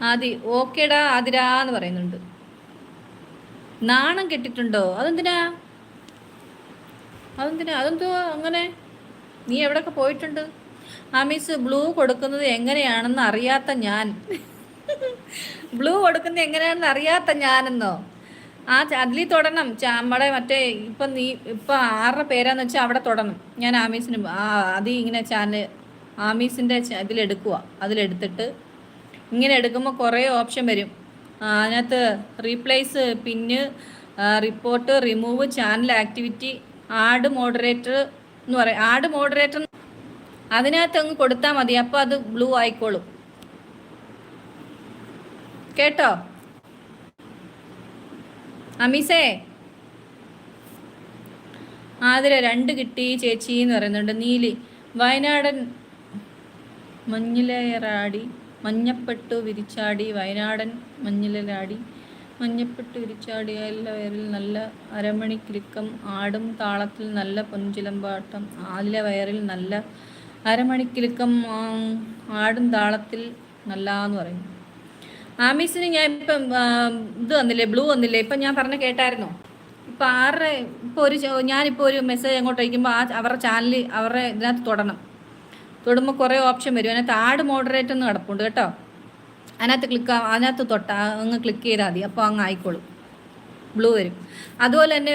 ആദി ഓക്കേടാ ആതിരാന്ന് പറയുന്നുണ്ട്. നാണം കെട്ടിട്ടുണ്ടോ? അതെന്തിനാ അതെന്തോ അങ്ങനെ? നീ എവിടെയൊക്കെ പോയിട്ടുണ്ട്? ആ മിസ് ബ്ലൂ കൊടുക്കുന്നത് എങ്ങനെയാണെന്ന് അറിയാത്ത ഞാൻ ബ്ലൂ കൊടുക്കുന്നത് എങ്ങനെയാണെന്ന് അറിയാത്ത ഞാനെന്നോ? അതിൽ തൊടണം. നമ്മുടെ മറ്റേ ഇപ്പം നീ ഇപ്പം ആരുടെ പേരാന്ന് വെച്ചാൽ അവിടെ തൊടണം. ഞാൻ ആമീസിന് അത് ഇങ്ങനെ ചാനൽ ആമീസിൻ്റെ ഇതിലെടുക്കുക. അതിലെടുത്തിട്ട് ഇങ്ങനെ എടുക്കുമ്പോൾ കുറേ ഓപ്ഷൻ വരും. അതിനകത്ത് replace pin, report, remove, channel activity, add moderator എന്ന് പറയും. ആഡ് മോഡറേറ്റർ അതിനകത്ത് അങ്ങ് കൊടുത്താൽ മതി. അപ്പോൾ അത് ബ്ലൂ ആയിക്കോളും. കേട്ടോ അമീസേ? ആതിര 2 കിട്ടി ചേച്ചി എന്ന് പറയുന്നുണ്ട്. നീലി വയനാടൻ മഞ്ഞിലേറാടി മഞ്ഞപ്പെട്ടു വിരിച്ചാടി, വയനാടൻ മഞ്ഞിലാടി മഞ്ഞപ്പെട്ടു വിരിച്ചാടി, വയറിൽ നല്ല അരമണിക്കിലുക്കം ആടും താളത്തിൽ നല്ല പൊൻചിലമ്പാട്ടം, വയറിൽ നല്ല അരമണിക്കിലുക്കം ആടും താളത്തിൽ നല്ല എന്ന് പറയുന്നു. ആമീസിന് ഞാൻ ഇപ്പം ഇത് വന്നില്ലേ, ബ്ലൂ വന്നില്ലേ? ഇപ്പം ഞാൻ പറഞ്ഞ കേട്ടായിരുന്നോ? ഇപ്പം ആരുടെ ഇപ്പോൾ ഞാനിപ്പോൾ ഒരു മെസ്സേജ് അങ്ങോട്ട് അയക്കുമ്പോൾ അവരുടെ ചാനൽ അവരുടെ ഇതിനകത്ത് തൊടുമ്പോൾ കുറേ ഓപ്ഷൻ വരും. അതിനകത്ത് ആഡ് മോഡറേറ്റ് എന്ന് കിടപ്പുണ്ട് കേട്ടോ. അതിനകത്ത് അങ്ങ് ക്ലിക്ക് ചെയ്താൽ മതി. അപ്പോൾ അങ്ങ് ആയിക്കോളും, ബ്ലൂ വരും. അതുപോലെ തന്നെ